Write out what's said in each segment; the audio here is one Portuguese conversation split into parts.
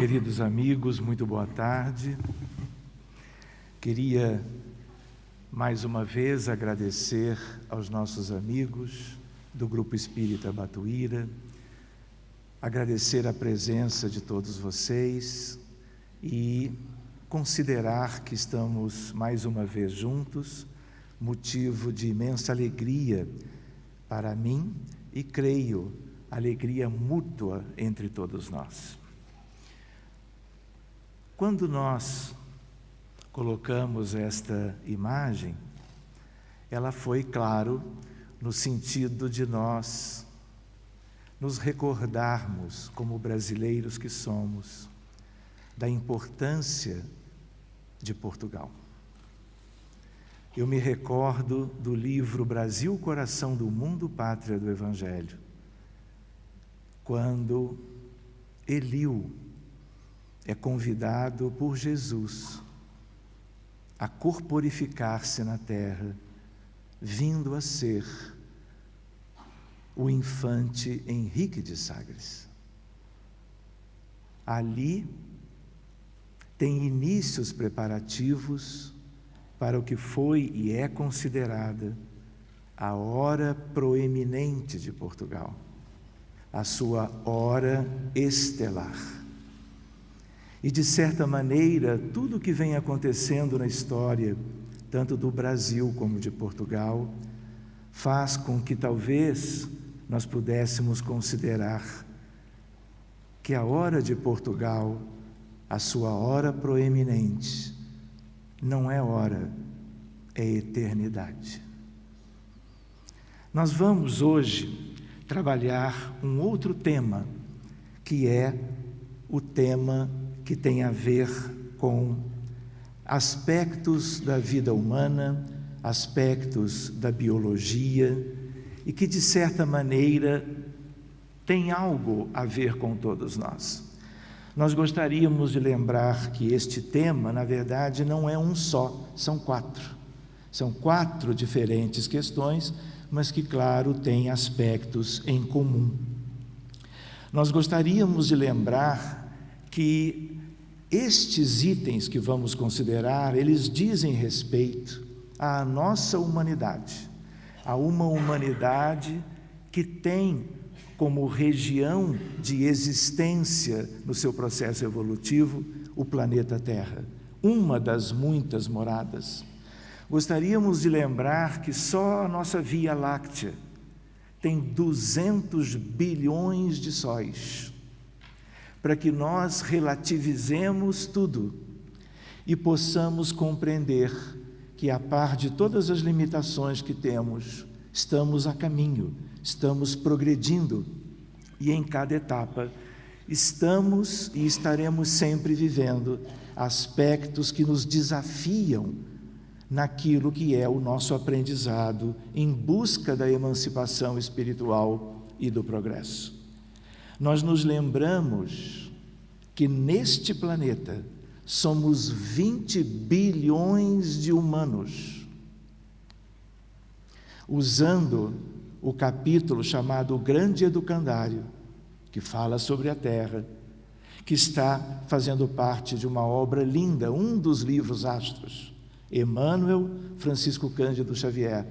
Queridos amigos, muito boa tarde. Queria mais uma vez agradecer aos nossos amigos do Grupo Espírita Batuíra, agradecer a presença de todos vocês e considerar que estamos mais uma vez juntos, motivo de imensa alegria para mim e creio, alegria mútua entre todos nós. Quando nós colocamos esta imagem, ela foi, claro, no sentido de nós nos recordarmos, como brasileiros que somos, da importância de Portugal. Eu me recordo do livro Brasil, Coração do Mundo, Pátria do Evangelho, quando Eliú é convidado por Jesus a corporificar-se na terra, vindo a ser o infante Henrique de Sagres. Ali tem início os preparativos para o que foi e é considerada a hora proeminente de Portugal, a sua hora estelar. E, de certa maneira, tudo o que vem acontecendo na história, tanto do Brasil como de Portugal, faz com que talvez nós pudéssemos considerar que a hora de Portugal, a sua hora proeminente, não é hora, é eternidade. Nós vamos hoje trabalhar um outro tema, que é o tema que tem a ver com aspectos da vida humana, aspectos da biologia e que, de certa maneira, tem algo a ver com todos nós. Nós gostaríamos de lembrar que este tema, na verdade, não é um só, são quatro. São quatro diferentes questões, mas que, claro, têm aspectos em comum. Nós gostaríamos de lembrar que estes itens que vamos considerar, eles dizem respeito à nossa humanidade, a uma humanidade que tem como região de existência no seu processo evolutivo o planeta Terra, uma das muitas moradas. Gostaríamos de lembrar que só a nossa Via Láctea tem 200 bilhões de sóis, para que nós relativizemos tudo e possamos compreender que, a par de todas as limitações que temos, estamos a caminho, estamos progredindo e em cada etapa estamos e estaremos sempre vivendo aspectos que nos desafiam naquilo que é o nosso aprendizado em busca da emancipação espiritual e do progresso. Nós nos lembramos que neste planeta somos 20 bilhões de humanos. Usando o capítulo chamado O Grande Educandário, que fala sobre a Terra, que está fazendo parte de uma obra linda, um dos livros astros, Emmanuel Francisco Cândido Xavier.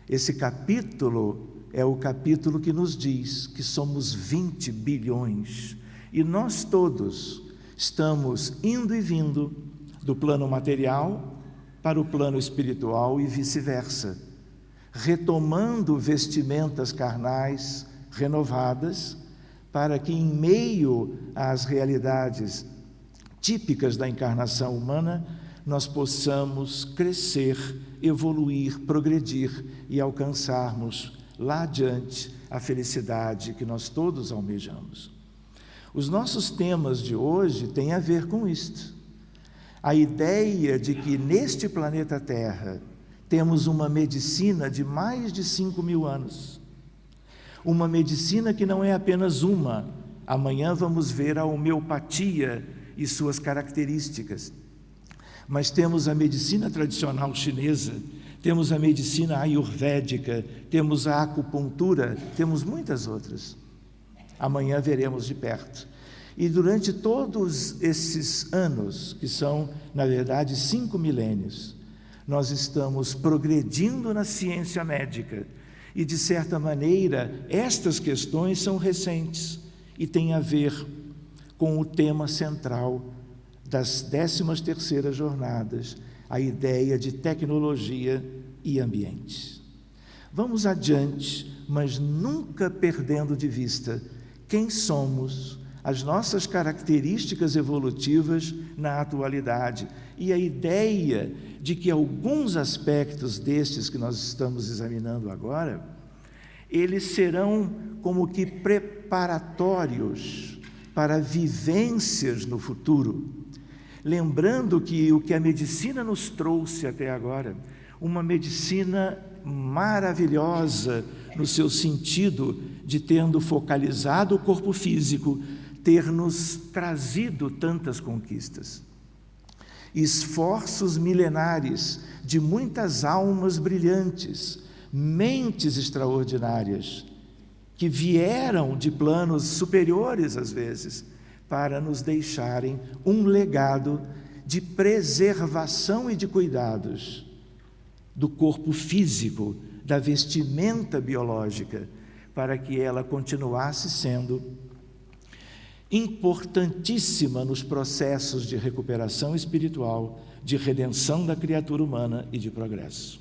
Esse capítulo é o capítulo que nos diz que somos 20 bilhões e nós todos estamos indo e vindo do plano material para o plano espiritual e vice-versa, retomando vestimentas carnais renovadas para que, em meio às realidades típicas da encarnação humana, nós possamos crescer, evoluir, progredir e alcançarmos lá adiante a felicidade que nós todos almejamos. Os nossos temas de hoje têm a ver com isto. A ideia de que neste planeta Terra temos uma medicina de mais de 5.000 anos. Uma medicina que não é apenas uma. Amanhã vamos ver a homeopatia e suas características. Mas temos a medicina tradicional chinesa, temos a medicina ayurvédica, temos a acupuntura, temos muitas outras. Amanhã veremos de perto. E durante todos esses anos, que são, na verdade, 5 milênios, nós estamos progredindo na ciência médica. E, de certa maneira, estas questões são recentes e têm a ver com o tema central das 13ª jornadas, a ideia de tecnologia e ambiente. Vamos adiante, mas nunca perdendo de vista quem somos, as nossas características evolutivas na atualidade e a ideia de que alguns aspectos destes que nós estamos examinando agora, eles serão como que preparatórios para vivências no futuro. Lembrando que o que a medicina nos trouxe até agora, uma medicina maravilhosa no seu sentido de, tendo focalizado o corpo físico, ter nos trazido tantas conquistas. Esforços milenares de muitas almas brilhantes, mentes extraordinárias, que vieram de planos superiores às vezes, para nos deixarem um legado de preservação e de cuidados do corpo físico, da vestimenta biológica, para que ela continuasse sendo importantíssima nos processos de recuperação espiritual, de redenção da criatura humana e de progresso.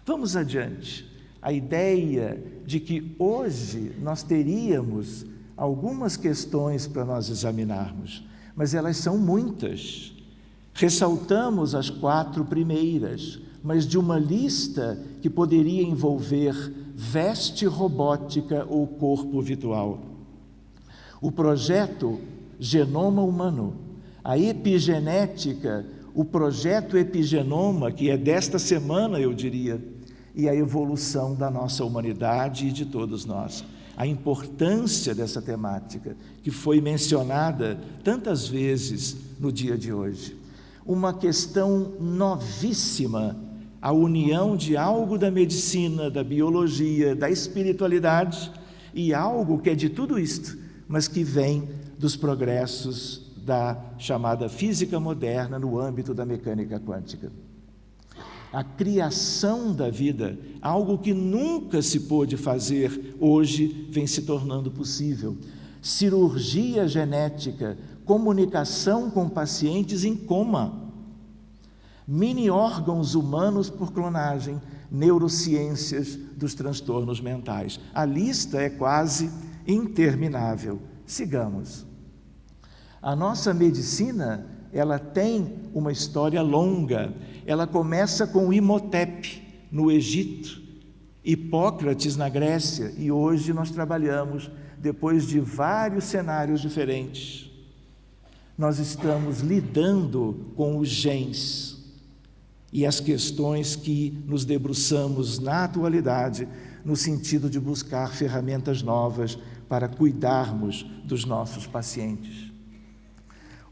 Vamos adiante. A ideia de que hoje nós teríamos algumas questões para nós examinarmos, mas elas são muitas. Ressaltamos as 4 primeiras, mas de uma lista que poderia envolver veste robótica ou corpo virtual. O projeto Genoma Humano, a epigenética, o projeto Epigenoma, que é desta semana, eu diria, e a evolução da nossa humanidade e de todos nós. A importância dessa temática, que foi mencionada tantas vezes no dia de hoje. Uma questão novíssima, a união de algo da medicina, da biologia, da espiritualidade, e algo que é de tudo isto, mas que vem dos progressos da chamada física moderna no âmbito da mecânica quântica. A criação da vida, algo que nunca se pôde fazer, hoje vem se tornando possível. Cirurgia genética, comunicação com pacientes em coma, mini-órgãos humanos por clonagem, neurociências dos transtornos mentais. A lista é quase interminável. Sigamos. A nossa medicina, ela tem uma história longa. Ela começa com Imhotep, no Egito, Hipócrates, na Grécia, e hoje nós trabalhamos, depois de vários cenários diferentes. Nós estamos lidando com os genes e as questões que nos debruçamos na atualidade, no sentido de buscar ferramentas novas para cuidarmos dos nossos pacientes.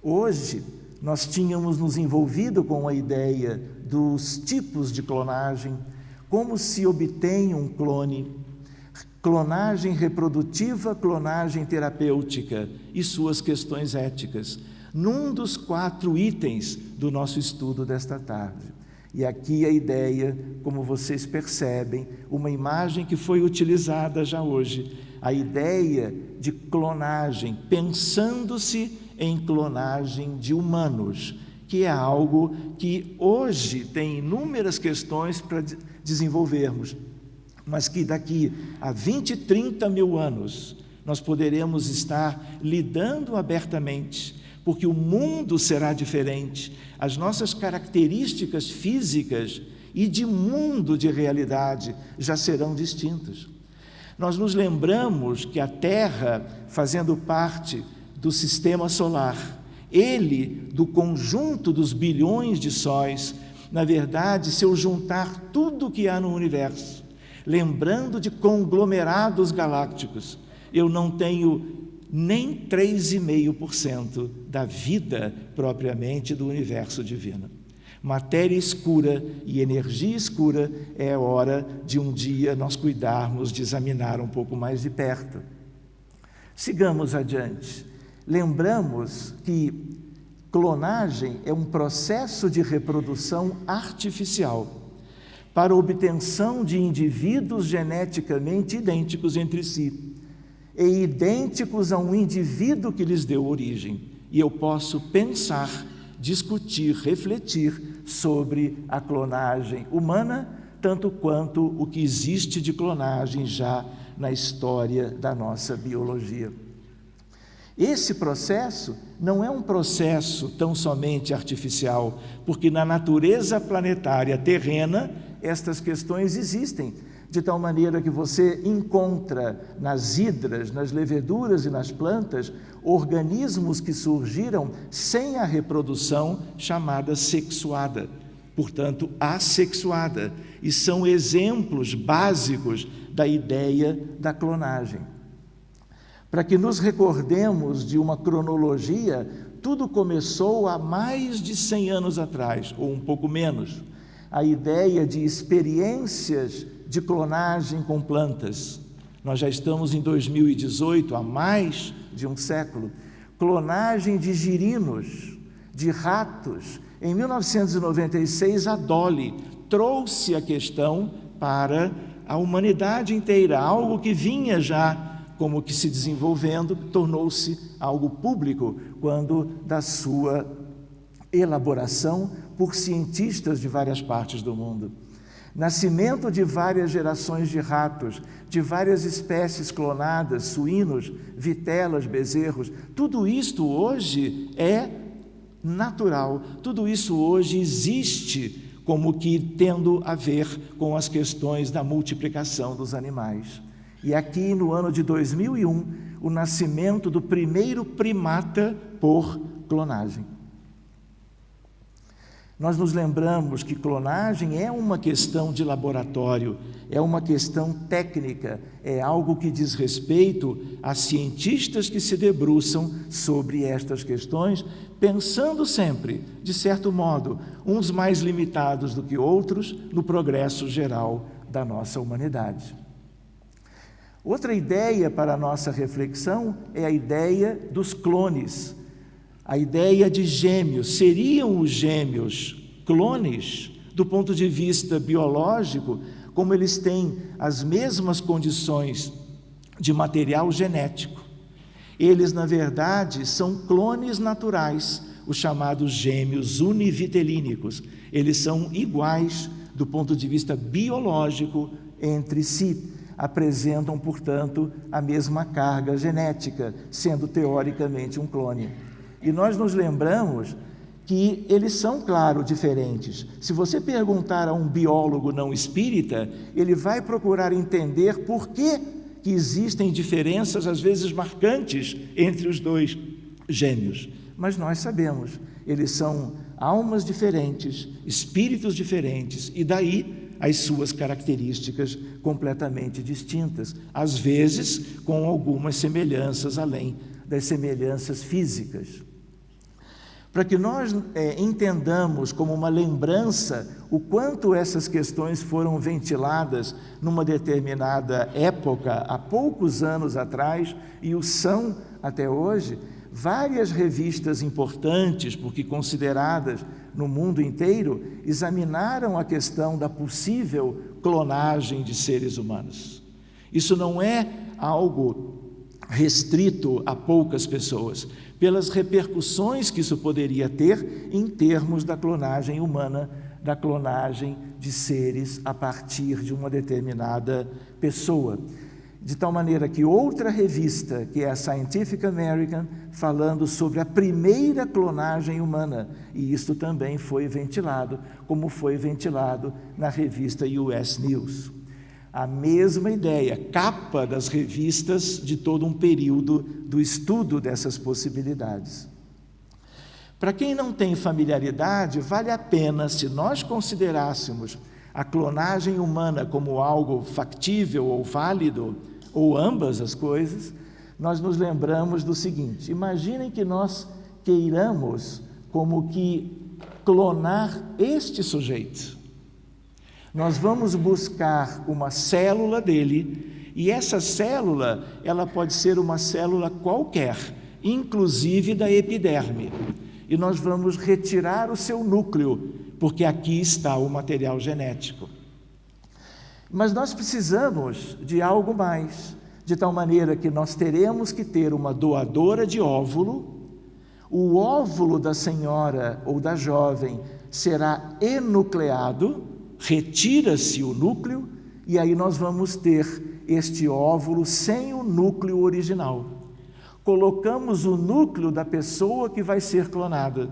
Hoje, nós tínhamos nos envolvido com a ideia dos tipos de clonagem, como se obtém um clone, clonagem reprodutiva, clonagem terapêutica e suas questões éticas, num dos 4 itens do nosso estudo desta tarde. E aqui a ideia, como vocês percebem, uma imagem que foi utilizada já hoje, a ideia de clonagem, pensando-se em clonagem de humanos, que é algo que hoje tem inúmeras questões para desenvolvermos, mas que daqui a 20, 30 mil anos nós poderemos estar lidando abertamente, porque o mundo será diferente, as nossas características físicas e de mundo de realidade já serão distintas. Nós nos lembramos que a Terra, fazendo parte do sistema solar, ele, do conjunto dos bilhões de sóis, na verdade, se eu juntar tudo o que há no universo, lembrando de conglomerados galácticos, eu não tenho nem 3,5% da vida propriamente do universo divino. Matéria escura e energia escura, é hora de um dia nós cuidarmos de examinar um pouco mais de perto. Sigamos adiante. lembramos que clonagem é um processo de reprodução artificial para obtenção de indivíduos geneticamente idênticos entre si e idênticos a um indivíduo que lhes deu origem. E eu posso pensar, discutir, refletir sobre a clonagem humana, tanto quanto o que existe de clonagem já na história da nossa biologia. Esse processo não é um processo tão somente artificial, porque na natureza planetária terrena estas questões existem, de tal maneira que você encontra nas hidras, nas leveduras e nas plantas, organismos que surgiram sem a reprodução chamada sexuada, portanto assexuada, e são exemplos básicos da ideia da clonagem. Para que nos recordemos de uma cronologia, tudo começou há mais de 100 anos atrás, ou um pouco menos. A ideia de experiências de clonagem com plantas. Nós já estamos em 2018, há mais de um século. Clonagem de girinos, de ratos. Em 1996, a Dolly trouxe a questão para a humanidade inteira, algo que vinha já como que se desenvolvendo, tornou-se algo público quando da sua elaboração por cientistas de várias partes do mundo. Nascimento de várias gerações de ratos, de várias espécies clonadas, suínos, vitelas, bezerros, tudo isto hoje é natural, tudo isso hoje existe como que tendo a ver com as questões da multiplicação dos animais. E aqui no ano de 2001, o nascimento do primeiro primata por clonagem. Nós nos lembramos que clonagem é uma questão de laboratório, é uma questão técnica, é algo que diz respeito a cientistas que se debruçam sobre estas questões, pensando sempre, de certo modo, uns mais limitados do que outros, no progresso geral da nossa humanidade. Outra ideia para a nossa reflexão é a ideia dos clones. A ideia de gêmeos. Seriam os gêmeos clones, do ponto de vista biológico, como eles têm as mesmas condições de material genético? Eles, na verdade, são clones naturais, os chamados gêmeos univitelínicos. Eles são iguais do ponto de vista biológico entre si. Apresentam, portanto, a mesma carga genética, sendo teoricamente um clone. E nós nos lembramos que eles são, claro, diferentes. Se você perguntar a um biólogo não espírita, ele vai procurar entender por que existem diferenças, às vezes marcantes, entre os dois gêmeos. Mas nós sabemos, eles são almas diferentes, espíritos diferentes, e daí as suas características completamente distintas, às vezes com algumas semelhanças além das semelhanças físicas. Para que nós entendamos como uma lembrança o quanto essas questões foram ventiladas numa determinada época, há poucos anos atrás, e o são até hoje, várias revistas importantes, porque consideradas no mundo inteiro, examinaram a questão da possível clonagem de seres humanos. Isso não é algo restrito a poucas pessoas, pelas repercussões que isso poderia ter em termos da clonagem humana, da clonagem de seres a partir de uma determinada pessoa. De tal maneira que outra revista, que é a Scientific American, falando sobre a primeira clonagem humana, e isto também foi ventilado, como foi ventilado na revista US News. A mesma ideia, capa das revistas de todo um período do estudo dessas possibilidades. Para quem não tem familiaridade, vale a pena, se nós considerássemos a clonagem humana como algo factível ou válido, ou ambas as coisas, nós nos lembramos do seguinte: imaginem que nós queiramos como que clonar este sujeito. Nós vamos buscar uma célula dele, e essa célula, ela pode ser uma célula qualquer, inclusive da epiderme. E nós vamos retirar o seu núcleo, porque aqui está o material genético. Mas nós precisamos de algo mais, de tal maneira que nós teremos que ter uma doadora de óvulo. O óvulo da senhora ou da jovem será enucleado, retira-se o núcleo, e aí nós vamos ter este óvulo sem o núcleo original. Colocamos o núcleo da pessoa que vai ser clonada.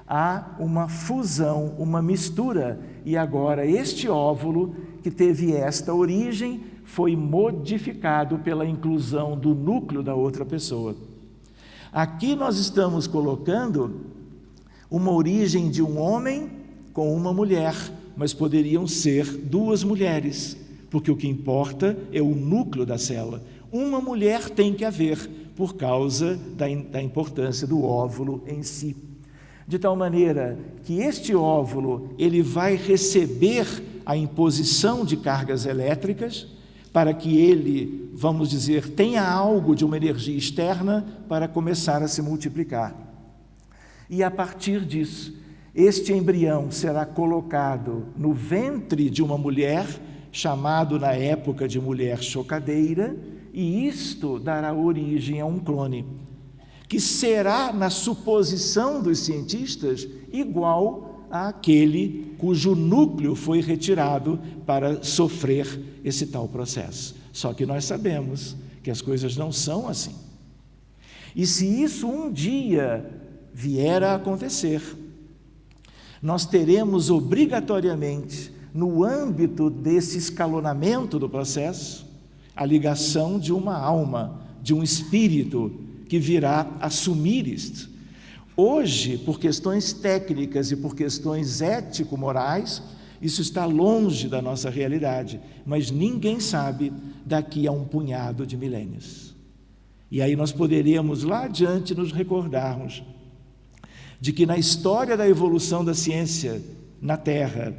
Há uma fusão, uma mistura, e agora este óvulo, que teve esta origem, foi modificado pela inclusão do núcleo da outra pessoa. Aqui nós estamos colocando uma origem de um homem com uma mulher, mas poderiam ser duas mulheres, porque o que importa é o núcleo da célula. Uma mulher tem que haver, por causa da importância do óvulo em si. De tal maneira que este óvulo, ele vai receber a imposição de cargas elétricas, para que ele, vamos dizer, tenha algo de uma energia externa para começar a se multiplicar. E a partir disso, este embrião será colocado no ventre de uma mulher, chamado na época de mulher chocadeira, e isto dará origem a um clone, que será, na suposição dos cientistas, igual àquele cujo núcleo foi retirado para sofrer esse tal processo. Só que nós sabemos que as coisas não são assim. E se isso um dia vier a acontecer, nós teremos obrigatoriamente, no âmbito desse escalonamento do processo, a ligação de uma alma, de um espírito que virá assumir isto. Hoje, por questões técnicas e por questões ético-morais, isso está longe da nossa realidade, mas ninguém sabe daqui a um punhado de milênios. E aí nós poderíamos lá adiante nos recordarmos de que na história da evolução da ciência na Terra,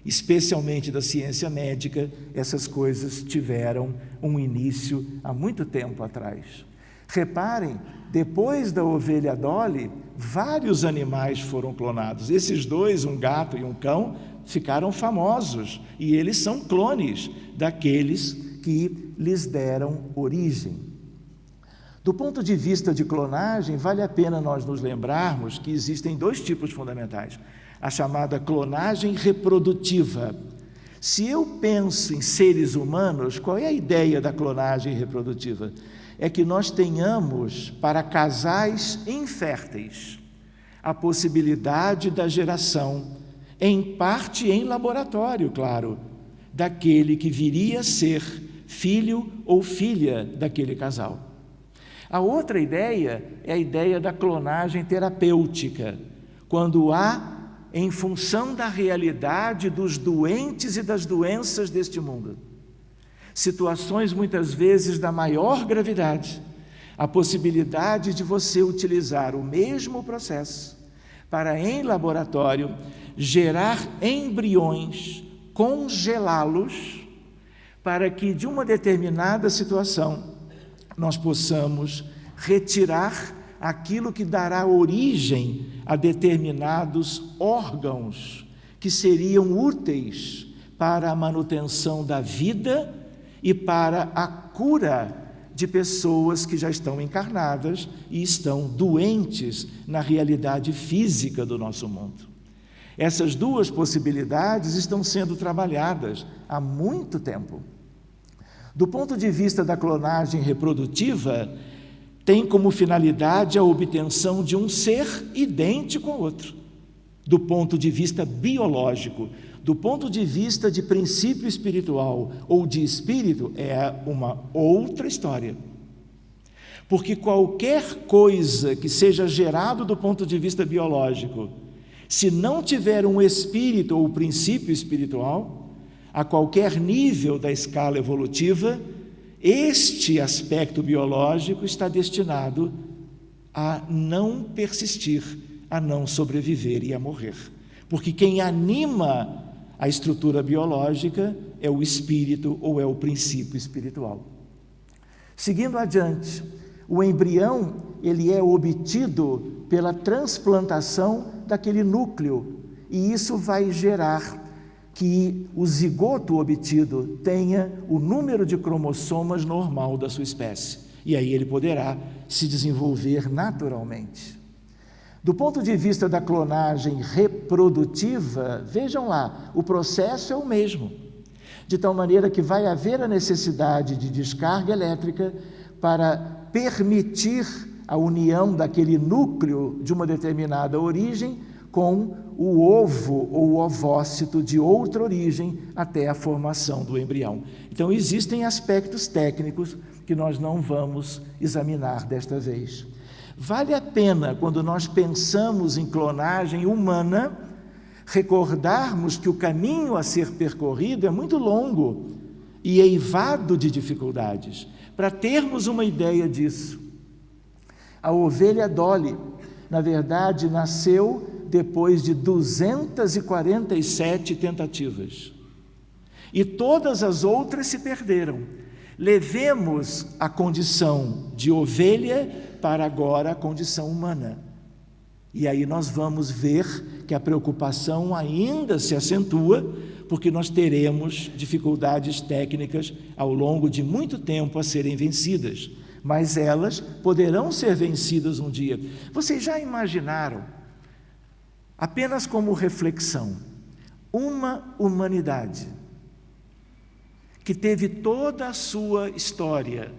especialmente da ciência médica, essas coisas tiveram um início há muito tempo atrás. Reparem, depois da ovelha Dolly, vários animais foram clonados. Esses dois, um gato e um cão, ficaram famosos, e eles são clones daqueles que lhes deram origem. Do ponto de vista de clonagem, vale a pena nós nos lembrarmos que existem dois tipos fundamentais. A chamada clonagem reprodutiva. Se eu penso em seres humanos, qual é a ideia da clonagem reprodutiva? É que nós tenhamos, para casais inférteis, a possibilidade da geração, em parte em laboratório, claro, daquele que viria a ser filho ou filha daquele casal. A outra ideia é a ideia da clonagem terapêutica, quando há, em função da realidade dos doentes e das doenças deste mundo, situações muitas vezes da maior gravidade, a possibilidade de você utilizar o mesmo processo para, em laboratório, gerar embriões, congelá-los, para que de uma determinada situação nós possamos retirar aquilo que dará origem a determinados órgãos que seriam úteis para a manutenção da vida e para a cura de pessoas que já estão encarnadas e estão doentes na realidade física do nosso mundo. Essas duas possibilidades estão sendo trabalhadas há muito tempo. Do ponto de vista da clonagem reprodutiva, tem como finalidade a obtenção de um ser idêntico ao outro. Do ponto de vista biológico, do ponto de vista de princípio espiritual ou de espírito, é uma outra história. Porque qualquer coisa que seja gerado do ponto de vista biológico, se não tiver um espírito ou princípio espiritual, a qualquer nível da escala evolutiva, este aspecto biológico está destinado a não persistir, a não sobreviver e a morrer. Porque quem anima a estrutura biológica é o espírito ou é o princípio espiritual. Seguindo adiante, o embrião, ele é obtido pela transplantação daquele núcleo, e isso vai gerar que o zigoto obtido tenha o número de cromossomas normal da sua espécie, e aí ele poderá se desenvolver naturalmente. Do ponto de vista da clonagem reprodutiva, vejam lá, o processo é o mesmo, de tal maneira que vai haver a necessidade de descarga elétrica para permitir a união daquele núcleo de uma determinada origem com o ovo ou o ovócito de outra origem até a formação do embrião. Então, existem aspectos técnicos que nós não vamos examinar desta vez. Vale a pena, quando nós pensamos em clonagem humana, recordarmos que o caminho a ser percorrido é muito longo e eivado de dificuldades. Para termos uma ideia disso, a ovelha Dolly, na verdade, nasceu depois de 247 tentativas. E todas as outras se perderam. Levemos a condição de ovelha para agora a condição humana. E aí nós vamos ver que a preocupação ainda se acentua, porque nós teremos dificuldades técnicas ao longo de muito tempo a serem vencidas. Mas elas poderão ser vencidas um dia. Vocês já imaginaram, apenas como reflexão, uma humanidade que teve toda a sua história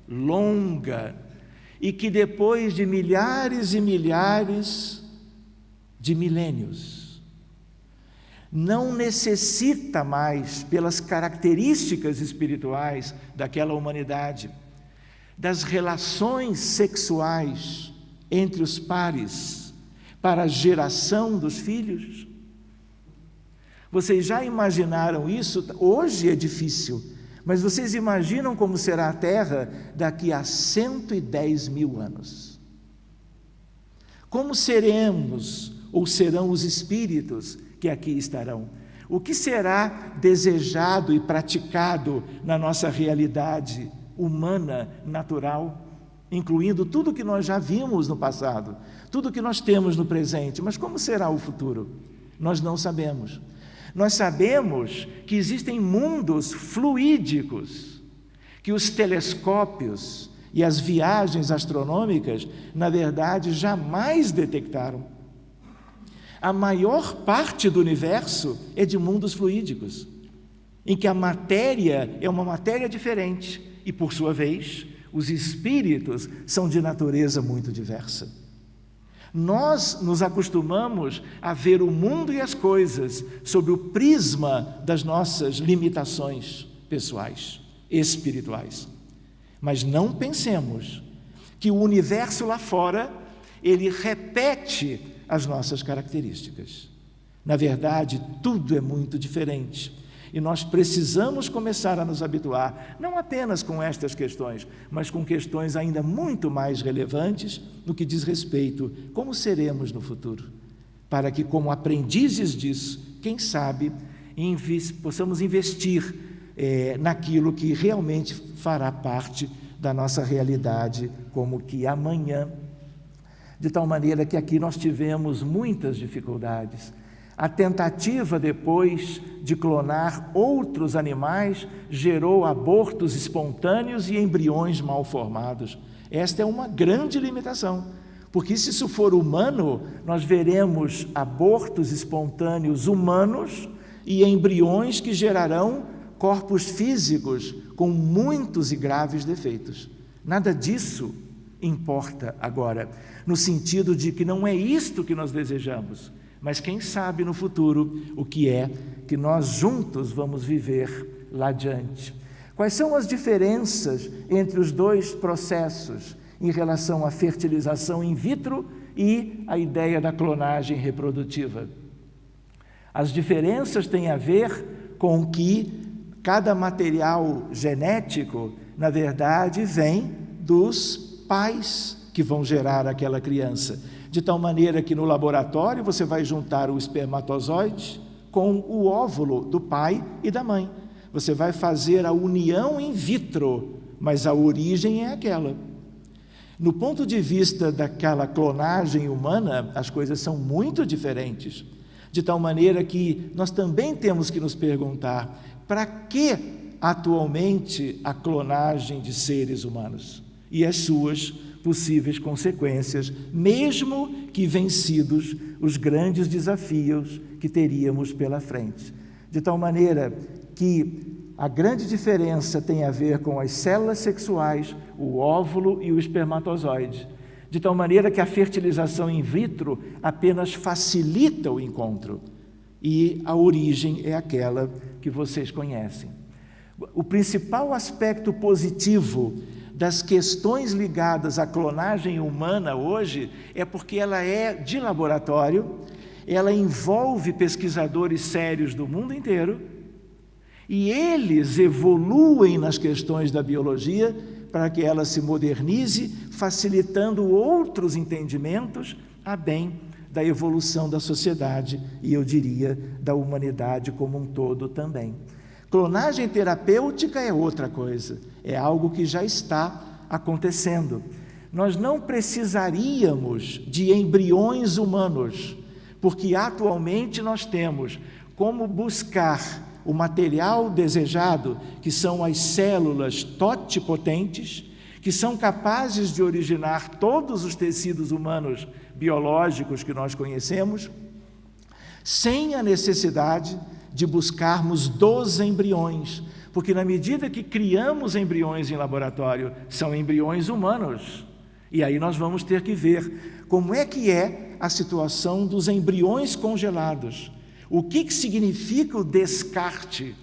longa e que depois de milhares e milhares de milênios não necessita mais, pelas características espirituais daquela humanidade, das relações sexuais entre os pares para a geração dos filhos? Vocês já imaginaram isso? Hoje é difícil, mas vocês imaginam como será a Terra daqui a 110 mil anos? Como seremos ou serão os espíritos que aqui estarão? O que será desejado e praticado na nossa realidade humana, natural, incluindo tudo que nós já vimos no passado, tudo que nós temos no presente, mas como será o futuro? Nós não sabemos. Nós sabemos que existem mundos fluídicos, que os telescópios e as viagens astronômicas, na verdade, jamais detectaram. A maior parte do universo é de mundos fluídicos, em que a matéria é uma matéria diferente, e, por sua vez, os espíritos são de natureza muito diversa. Nós nos acostumamos a ver o mundo e as coisas sob o prisma das nossas limitações pessoais, espirituais. Mas não pensemos que o universo lá fora, ele repete as nossas características. Na verdade, tudo é muito diferente. E nós precisamos começar a nos habituar, não apenas com estas questões, mas com questões ainda muito mais relevantes no que diz respeito como seremos no futuro, para que, como aprendizes disso, quem sabe, possamos investir naquilo que realmente fará parte da nossa realidade, como que amanhã, de tal maneira que aqui nós tivemos muitas dificuldades. A tentativa depois de clonar outros animais gerou abortos espontâneos e embriões mal formados. Esta é uma grande limitação, porque se isso for humano, nós veremos abortos espontâneos humanos e embriões que gerarão corpos físicos com muitos e graves defeitos. Nada disso importa agora, no sentido de que não é isto que nós desejamos, mas quem sabe no futuro o que é que nós juntos vamos viver lá adiante. Quais são as diferenças entre os dois processos em relação à fertilização in vitro e a ideia da clonagem reprodutiva? As diferenças têm a ver com que cada material genético, na verdade, vem dos pais que vão gerar aquela criança. De tal maneira que no laboratório você vai juntar o espermatozoide com o óvulo do pai e da mãe. Você vai fazer a união in vitro, mas a origem é aquela. No ponto de vista daquela clonagem humana, as coisas são muito diferentes, de tal maneira que nós também temos que nos perguntar: para que atualmente a clonagem de seres humanos e as suas possíveis consequências, mesmo que vencidos os grandes desafios que teríamos pela frente? De tal maneira que a grande diferença tem a ver com as células sexuais, o óvulo e o espermatozoide, de tal maneira que a fertilização in vitro apenas facilita o encontro, e a origem é aquela que vocês conhecem. O principal aspecto positivo das questões ligadas à clonagem humana hoje é porque ela é de laboratório, ela envolve pesquisadores sérios do mundo inteiro, e eles evoluem nas questões da biologia para que ela se modernize, facilitando outros entendimentos a bem da evolução da sociedade e, eu diria, da humanidade como um todo também. Clonagem terapêutica é outra coisa, é algo que já está acontecendo. Nós não precisaríamos de embriões humanos, porque atualmente nós temos como buscar o material desejado, que são as células totipotentes, que são capazes de originar todos os tecidos humanos biológicos que nós conhecemos, sem a necessidade de buscarmos dos embriões, porque na medida que criamos embriões em laboratório, são embriões humanos, e aí nós vamos ter que ver como é que é a situação dos embriões congelados. O que significa o descarte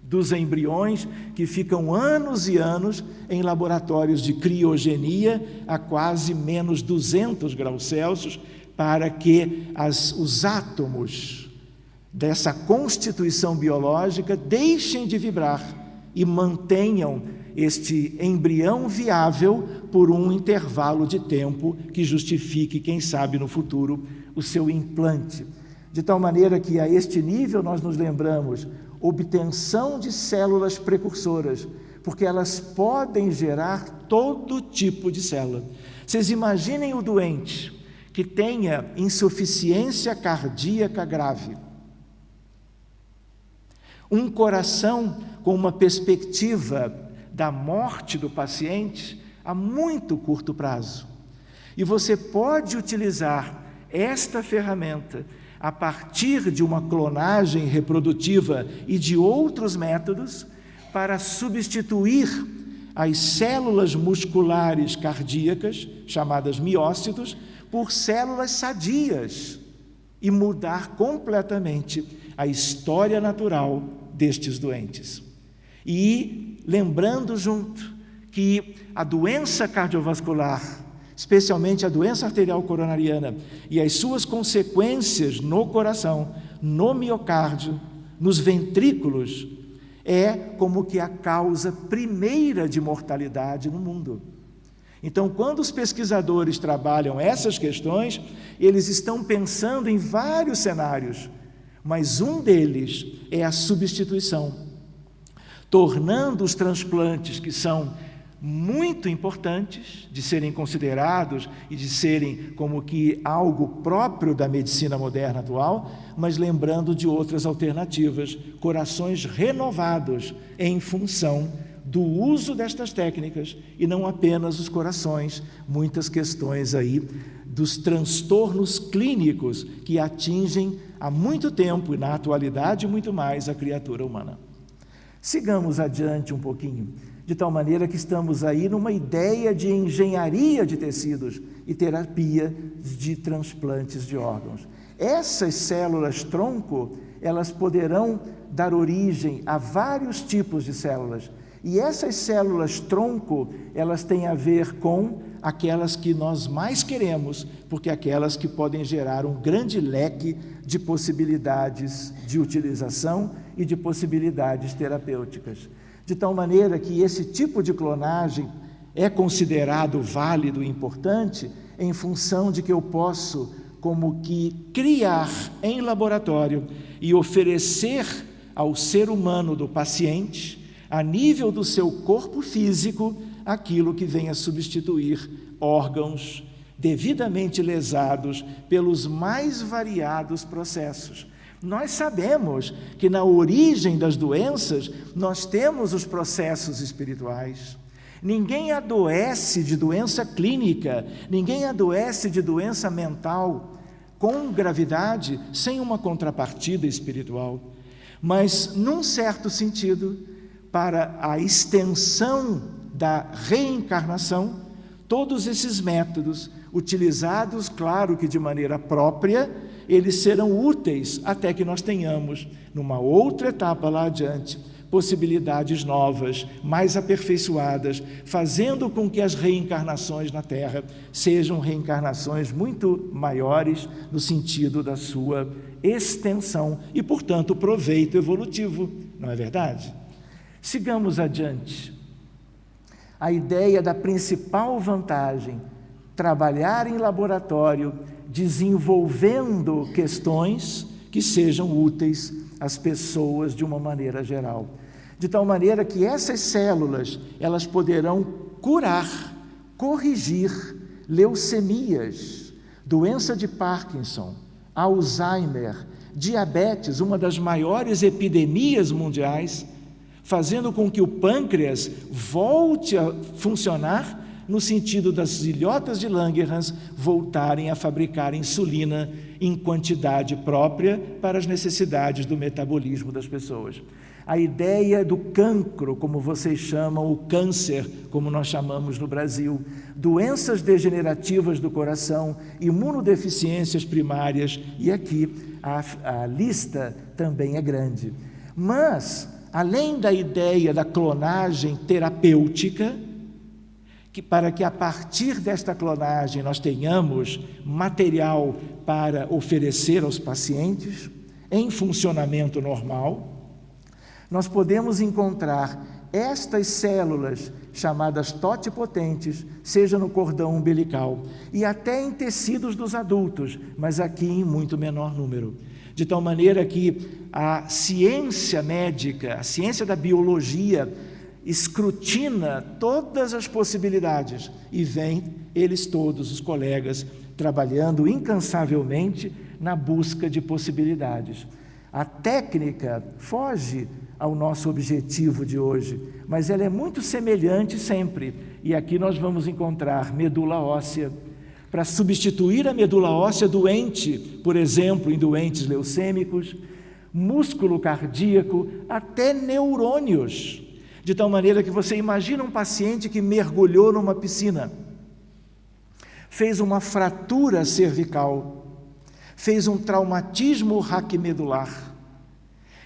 dos embriões que ficam anos e anos em laboratórios de criogenia a quase menos 200 graus Celsius, para que os átomos dessa constituição biológica deixem de vibrar e mantenham este embrião viável por um intervalo de tempo que justifique, quem sabe no futuro, o seu implante. De tal maneira que a este nível nós nos lembramos, obtenção de células precursoras, porque elas podem gerar todo tipo de célula. Vocês imaginem o doente que tenha insuficiência cardíaca grave, um coração com uma perspectiva da morte do paciente a muito curto prazo. E você pode utilizar esta ferramenta a partir de uma clonagem reprodutiva e de outros métodos para substituir as células musculares cardíacas, chamadas miócitos, por células sadias e mudar completamente a história natural destes doentes. E lembrando junto que a doença cardiovascular, especialmente a doença arterial coronariana e as suas consequências no coração, no miocárdio, nos ventrículos, é como que a causa primeira de mortalidade no mundo. Então, quando os pesquisadores trabalham essas questões, eles estão pensando em vários cenários, mas um deles é a substituição, tornando os transplantes, que são muito importantes de serem considerados e de serem como que algo próprio da medicina moderna atual, mas lembrando de outras alternativas, corações renovados em função do uso destas técnicas, e não apenas os corações, muitas questões aí dos transtornos clínicos que atingem há muito tempo e na atualidade muito mais a criatura humana. Sigamos adiante um pouquinho, de tal maneira que estamos aí numa ideia de engenharia de tecidos e terapia de transplantes de órgãos. Essas células-tronco, elas poderão dar origem a vários tipos de células, e essas células-tronco, elas têm a ver com aquelas que nós mais queremos, porque aquelas que podem gerar um grande leque de possibilidades de utilização e de possibilidades terapêuticas. De tal maneira que esse tipo de clonagem é considerado válido e importante em função de que eu posso como que criar em laboratório e oferecer ao ser humano do paciente, a nível do seu corpo físico, aquilo que venha substituir órgãos devidamente lesados pelos mais variados processos. Nós sabemos que na origem das doenças nós temos os processos espirituais. Ninguém adoece de doença clínica, ninguém adoece de doença mental com gravidade sem uma contrapartida espiritual. Mas, num certo sentido, para a extensão da reencarnação, todos esses métodos, utilizados, claro que de maneira própria, eles serão úteis até que nós tenhamos, numa outra etapa lá adiante, possibilidades novas, mais aperfeiçoadas, fazendo com que as reencarnações na Terra sejam reencarnações muito maiores no sentido da sua extensão e, portanto, proveito evolutivo, não é verdade? Sigamos adiante. A ideia da principal vantagem, trabalhar em laboratório, desenvolvendo questões que sejam úteis às pessoas de uma maneira geral. De tal maneira que essas células, elas poderão curar, corrigir leucemias, doença de Parkinson, Alzheimer, diabetes, uma das maiores epidemias mundiais, fazendo com que o pâncreas volte a funcionar no sentido das ilhotas de Langerhans voltarem a fabricar insulina em quantidade própria para as necessidades do metabolismo das pessoas. A ideia do cancro, como vocês chamam, o câncer, como nós chamamos no Brasil, doenças degenerativas do coração, imunodeficiências primárias, e aqui a lista também é grande. Mas, além da ideia da clonagem terapêutica, para que a partir desta clonagem nós tenhamos material para oferecer aos pacientes em funcionamento normal, nós podemos encontrar estas células chamadas totipotentes, seja no cordão umbilical e até em tecidos dos adultos, mas aqui em muito menor número. De tal maneira que a ciência médica, a ciência da biologia, escrutina todas as possibilidades e vem eles todos, os colegas, trabalhando incansavelmente na busca de possibilidades. A técnica foge ao nosso objetivo de hoje, mas ela é muito semelhante sempre. E aqui nós vamos encontrar medula óssea, para substituir a medula óssea doente, por exemplo, em doentes leucêmicos, músculo cardíaco, até neurônios. De tal maneira que você imagina um paciente que mergulhou numa piscina, fez uma fratura cervical, fez um traumatismo raquimedular,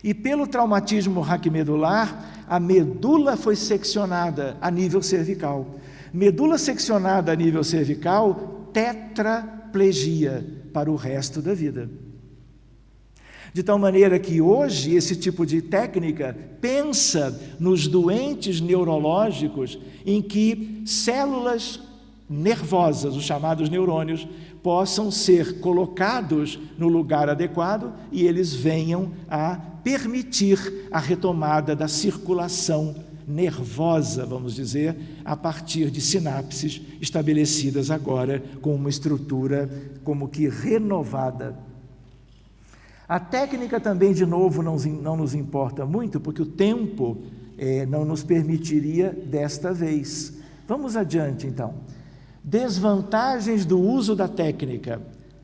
e pelo traumatismo raquimedular, a medula foi seccionada a nível cervical. Medula seccionada a nível cervical, tetraplegia para o resto da vida. De tal maneira que hoje esse tipo de técnica pensa nos doentes neurológicos em que células nervosas, os chamados neurônios, possam ser colocados no lugar adequado e eles venham a permitir a retomada da circulação nervosa, vamos dizer, a partir de sinapses estabelecidas agora com uma estrutura como que renovada. A técnica também, de novo, não nos importa muito, porque o tempo não nos permitiria desta vez. Vamos adiante, então. Desvantagens do uso da técnica.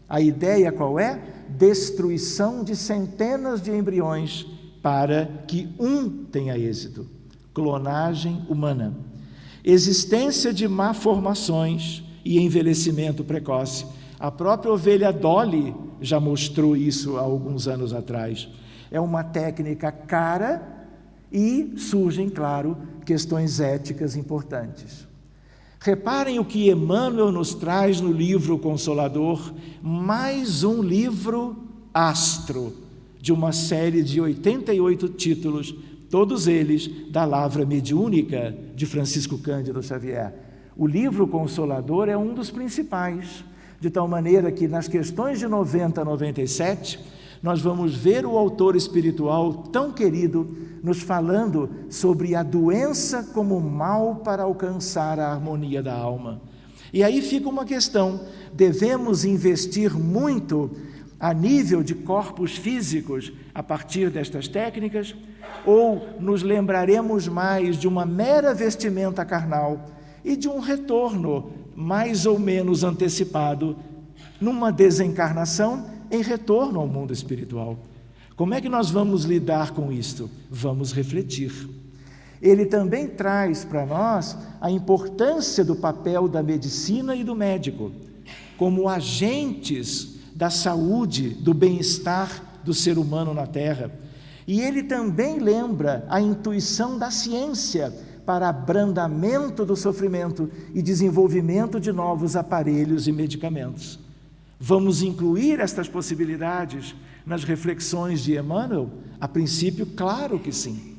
A ideia qual é? Destruição de centenas de embriões para que um tenha êxito. Clonagem humana. Existência de malformações e envelhecimento precoce. A própria ovelha Dolly já mostrou isso há alguns anos atrás. É uma técnica cara e surgem, claro, questões éticas importantes. Reparem o que Emmanuel nos traz no livro Consolador, mais um livro astro, de uma série de 88 títulos, todos eles da Lavra Mediúnica de Francisco Cândido Xavier. O livro Consolador é um dos principais, de tal maneira que nas questões de 90 a 97, nós vamos ver o autor espiritual tão querido nos falando sobre a doença como mal para alcançar a harmonia da alma. E aí fica uma questão: devemos investir muito a nível de corpos físicos a partir destas técnicas, ou nos lembraremos mais de uma mera vestimenta carnal e de um retorno mais ou menos antecipado numa desencarnação em retorno ao mundo espiritual? Como é que nós vamos lidar com isto? Vamos refletir. Ele também traz para nós a importância do papel da medicina e do médico como agentes da saúde, do bem-estar do ser humano na Terra. E ele também lembra a intuição da ciência para abrandamento do sofrimento e desenvolvimento de novos aparelhos e medicamentos. Vamos incluir estas possibilidades nas reflexões de Emmanuel? A princípio, claro que sim.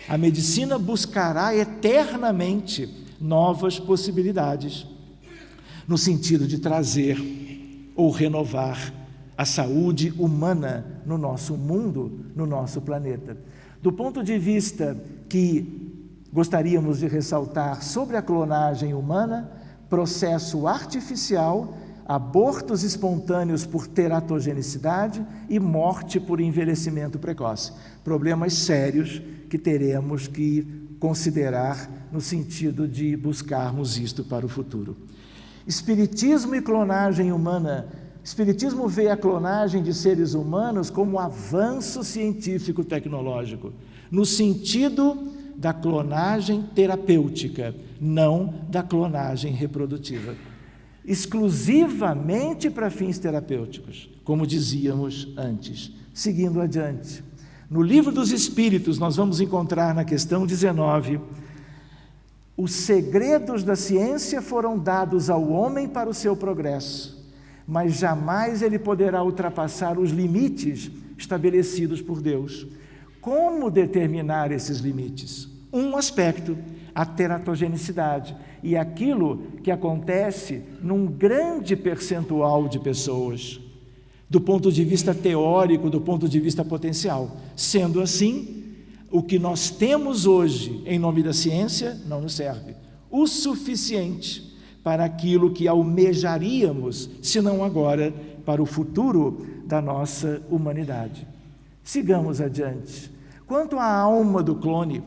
A medicina buscará eternamente novas possibilidades, no sentido de trazer ou renovar a saúde humana no nosso mundo, no nosso planeta. Do ponto de vista que gostaríamos de ressaltar sobre a clonagem humana, processo artificial, abortos espontâneos por teratogenicidade e morte por envelhecimento precoce. Problemas sérios que teremos que considerar no sentido de buscarmos isto para o futuro. Espiritismo e clonagem humana. Espiritismo vê a clonagem de seres humanos como um avanço científico-tecnológico, no sentido da clonagem terapêutica, não da clonagem reprodutiva. Exclusivamente para fins terapêuticos, como dizíamos antes. Seguindo adiante. No Livro dos Espíritos, nós vamos encontrar na questão 19... os segredos da ciência foram dados ao homem para o seu progresso, mas jamais ele poderá ultrapassar os limites estabelecidos por Deus. Como determinar esses limites? Um aspecto, a teratogenicidade, e aquilo que acontece num grande percentual de pessoas, do ponto de vista teórico, do ponto de vista potencial. Sendo assim, o que nós temos hoje em nome da ciência não nos serve o suficiente para aquilo que almejaríamos, se não agora, para o futuro da nossa humanidade. Sigamos adiante. Quanto à alma do clone,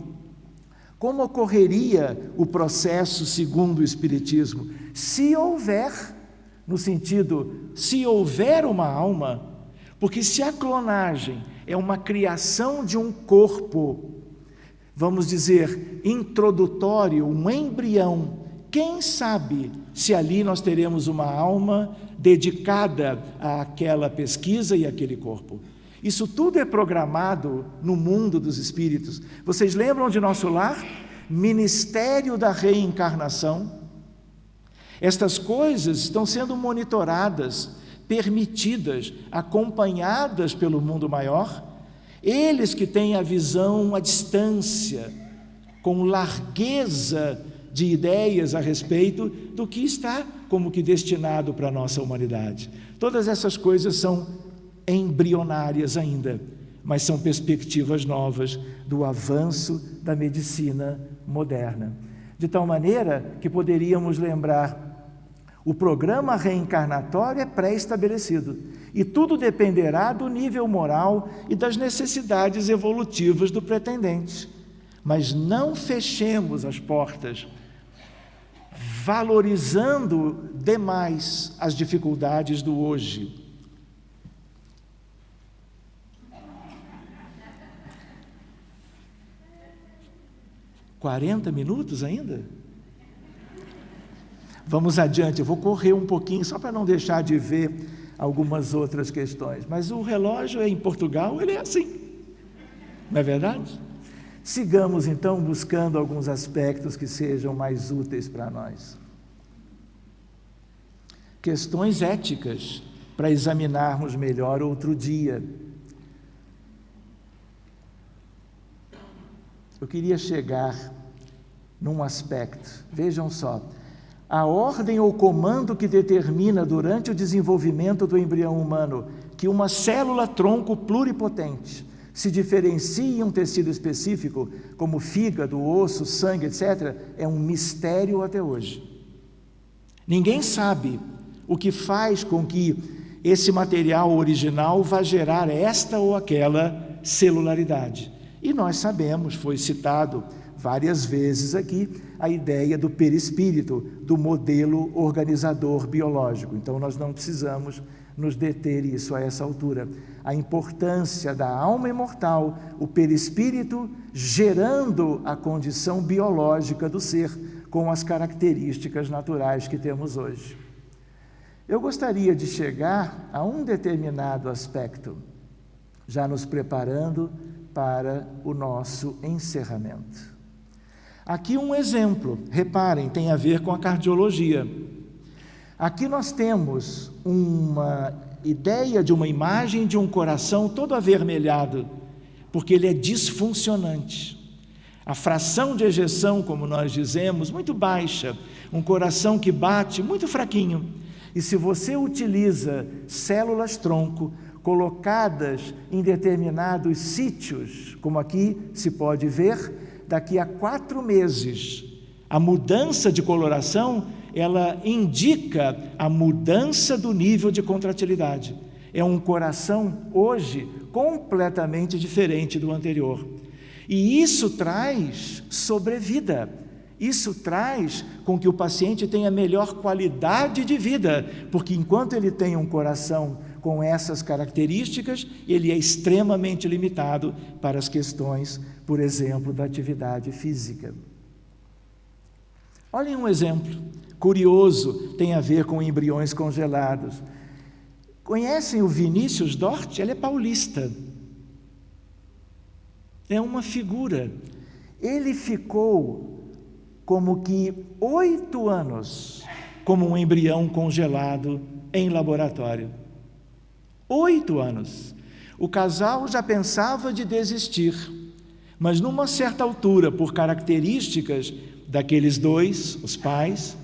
como ocorreria o processo segundo o Espiritismo? Se houver, no sentido, se houver uma alma, porque se a clonagem é uma criação de um corpo, vamos dizer, introdutório, um embrião, quem sabe se ali nós teremos uma alma dedicada àquela pesquisa e àquele corpo. Isso tudo é programado no mundo dos espíritos. Vocês lembram de Nosso Lar? Ministério da Reencarnação. Estas coisas estão sendo monitoradas, permitidas, acompanhadas pelo mundo maior. Eles que têm a visão à distância, com largueza de ideias a respeito do que está como que destinado para a nossa humanidade. Todas essas coisas são embrionárias ainda, mas são perspectivas novas do avanço da medicina moderna. De tal maneira que poderíamos lembrar, o programa reencarnatório é pré-estabelecido e tudo dependerá do nível moral e das necessidades evolutivas do pretendente. Mas não fechemos as portas, valorizando demais as dificuldades do hoje. $40 minutos ainda? Vamos adiante, eu vou correr um pouquinho, só para não deixar de ver algumas outras questões. Mas o relógio em Portugal, ele é assim, não é verdade? Sigamos então buscando alguns aspectos que sejam mais úteis para nós. Questões éticas, para examinarmos melhor outro dia. Eu queria chegar num aspecto, vejam só, a ordem ou comando que determina durante o desenvolvimento do embrião humano que uma célula-tronco pluripotente se diferencia em um tecido específico, como fígado, osso, sangue, etc., é um mistério até hoje. Ninguém sabe o que faz com que esse material original vá gerar esta ou aquela celularidade. E nós sabemos, foi citado várias vezes aqui, a ideia do perispírito, do modelo organizador biológico. Então, nós não precisamos nos deter isso a essa altura. A importância da alma imortal, o perispírito gerando a condição biológica do ser, com as características naturais que temos hoje. Eu gostaria de chegar a um determinado aspecto, já nos preparando para o nosso encerramento. Aqui um exemplo, reparem, tem a ver com a cardiologia. Aqui nós temos uma ideia de uma imagem de um coração todo avermelhado, porque ele é disfuncionante. A fração de ejeção, como nós dizemos, muito baixa, um coração que bate muito fraquinho. E se você utiliza células-tronco colocadas em determinados sítios, como aqui se pode ver, daqui a 4 meses, a mudança de coloração, ela indica a mudança do nível de contratilidade. É um coração, hoje, completamente diferente do anterior. E isso traz sobrevida. Isso traz com que o paciente tenha melhor qualidade de vida, porque enquanto ele tem um coração com essas características, ele é extremamente limitado para as questões, por exemplo, da atividade física. Olhem um exemplo curioso, tem a ver com embriões congelados. Conhecem o Vinícius Dort? Ele é paulista. É uma figura. Ele ficou como que 8 anos como um embrião congelado em laboratório. 8 anos. O casal já pensava de desistir, mas numa certa altura, por características daqueles dois, os pais,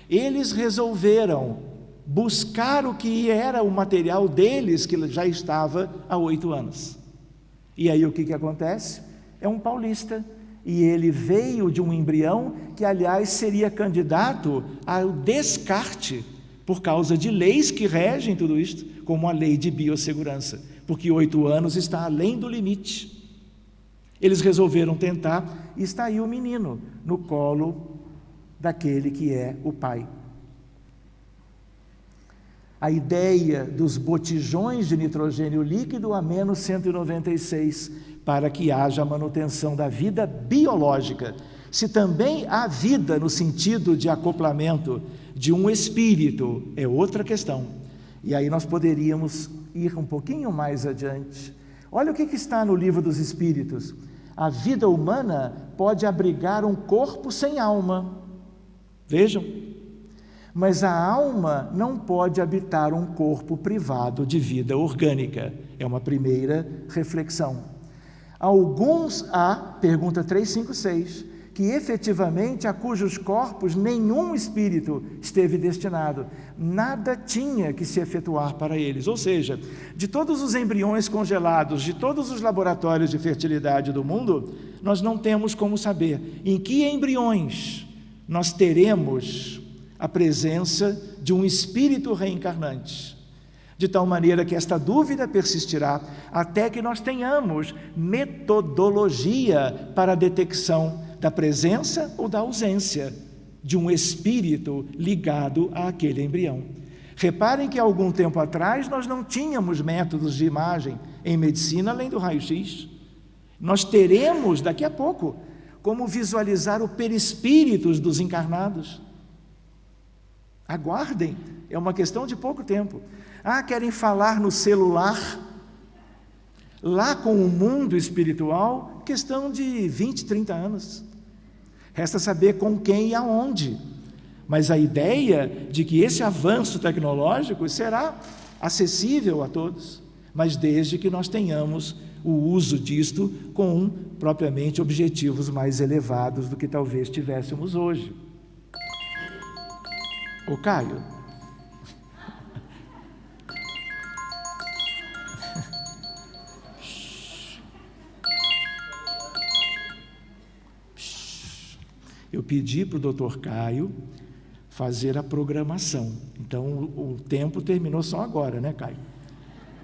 eles resolveram buscar o que era o material deles, que já estava há 8 anos. E aí o que acontece? É um paulista, e ele veio de um embrião que, aliás, seria candidato ao descarte, por causa de leis que regem tudo isto, como a lei de biossegurança, porque 8 anos está além do limite. Eles resolveram tentar, e está aí o menino, no colo daquele que é o pai. A ideia dos botijões de nitrogênio líquido a menos 196, para que haja manutenção da vida biológica. Se também há vida no sentido de acoplamento de um espírito, é outra questão. E aí nós poderíamos ir um pouquinho mais adiante. Olha o que está no Livro dos Espíritos. A vida humana pode abrigar um corpo sem alma. Vejam. Mas a alma não pode habitar um corpo privado de vida orgânica. É uma primeira reflexão. Alguns há, pergunta 356, que efetivamente a cujos corpos nenhum espírito esteve destinado, nada tinha que se efetuar para eles. Ou seja, de todos os embriões congelados, de todos os laboratórios de fertilidade do mundo, nós não temos como saber em que embriões nós teremos a presença de um espírito reencarnante. De tal maneira que esta dúvida persistirá até que nós tenhamos metodologia para a detecção da presença ou da ausência de um espírito ligado àquele embrião. Reparem que há algum tempo atrás nós não tínhamos métodos de imagem em medicina além do raio-x. Nós teremos daqui a pouco como visualizar o perispíritos dos encarnados. Aguardem, é uma questão de pouco tempo. Querem falar no celular, lá com o mundo espiritual, questão de 20, 30 anos. Resta saber com quem e aonde. Mas a ideia de que esse avanço tecnológico será acessível a todos, mas desde que nós tenhamos o uso disto com propriamente objetivos mais elevados do que talvez tivéssemos hoje. Ô Caio, Eu pedi para o Dr. Caio fazer a programação. Então, o tempo terminou só agora, né, Caio?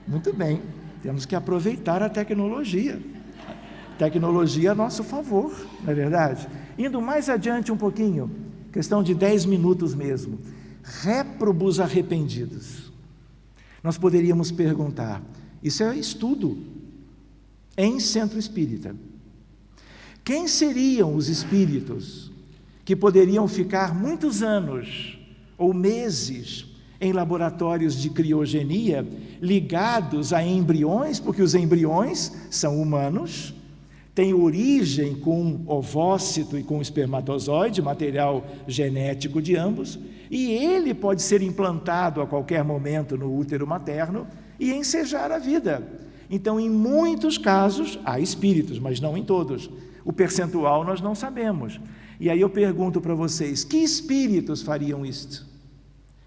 Muito bem, temos que aproveitar a tecnologia. Tecnologia a nosso favor, não é verdade? Indo mais adiante um pouquinho, questão de 10 minutos mesmo. Réprobos arrependidos. Nós poderíamos perguntar, isso é estudo em centro espírita. Quem seriam os espíritos que poderiam ficar muitos anos ou meses em laboratórios de criogenia ligados a embriões, porque os embriões são humanos, têm origem com ovócito e com espermatozoide, material genético de ambos, e ele pode ser implantado a qualquer momento no útero materno e ensejar a vida. Então, em muitos casos, há espíritos, mas não em todos. O percentual nós não sabemos. E aí eu pergunto para vocês, que espíritos fariam isto?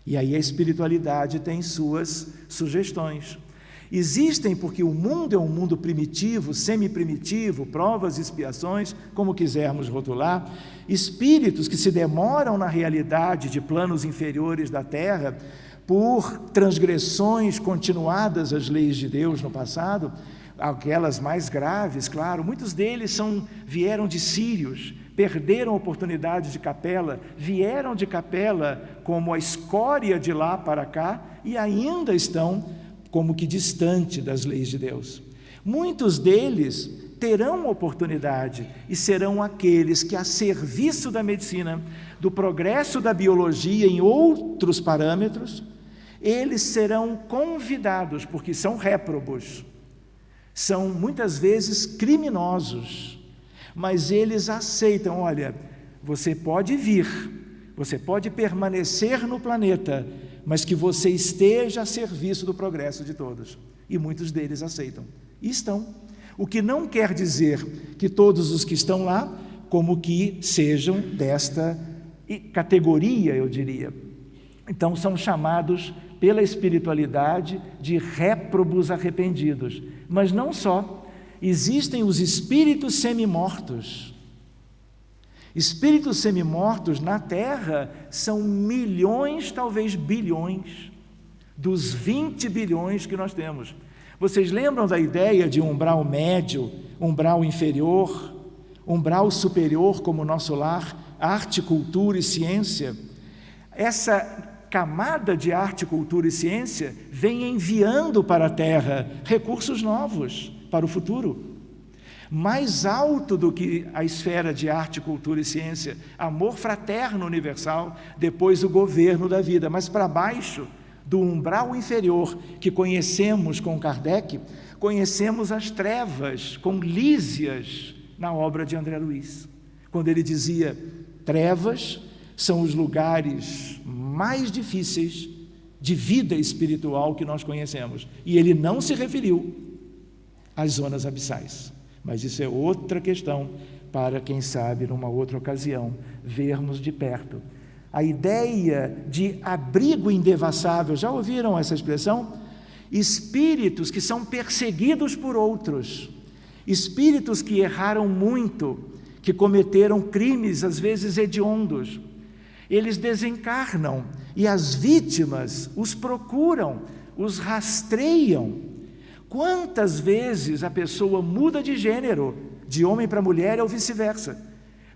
E aí a espiritualidade tem suas sugestões. Existem, porque o mundo é um mundo primitivo, semi-primitivo, provas e expiações, como quisermos rotular, espíritos que se demoram na realidade de planos inferiores da Terra por transgressões continuadas às leis de Deus no passado, aquelas mais graves, claro, muitos deles vieram de sírios, perderam a oportunidade de capela, vieram de capela como a escória de lá para cá e ainda estão como que distante das leis de Deus. Muitos deles terão oportunidade e serão aqueles que, a serviço da medicina, do progresso da biologia em outros parâmetros, eles serão convidados, porque são réprobos, são muitas vezes criminosos, mas eles aceitam, olha, você pode vir, você pode permanecer no planeta, mas que você esteja a serviço do progresso de todos. E muitos deles aceitam. E estão. O que não quer dizer que todos os que estão lá, como que sejam desta categoria, eu diria. Então, são chamados pela espiritualidade de réprobos arrependidos. Mas não só. Existem os espíritos semimortos. Espíritos semimortos na Terra são milhões, talvez bilhões, dos 20 bilhões que nós temos. Vocês lembram da ideia de umbral médio, umbral inferior, umbral superior como nosso lar, arte, cultura e ciência? Essa camada de arte, cultura e ciência vem enviando para a Terra recursos novos para o futuro. Mais alto do que a esfera de arte, cultura e ciência, amor fraterno universal, depois o governo da vida, mas para baixo do umbral inferior que conhecemos com Kardec, conhecemos as trevas com Lísias na obra de André Luiz, quando ele dizia, trevas são os lugares mais difíceis de vida espiritual que nós conhecemos, e ele não se referiu às zonas abissais. Mas isso é outra questão para, quem sabe, numa outra ocasião, vermos de perto. A ideia de abrigo indevassável, já ouviram essa expressão? Espíritos que são perseguidos por outros, espíritos que erraram muito, que cometeram crimes, às vezes hediondos. Eles desencarnam e as vítimas os procuram, os rastreiam. Quantas vezes a pessoa muda de gênero, de homem para mulher ou vice-versa,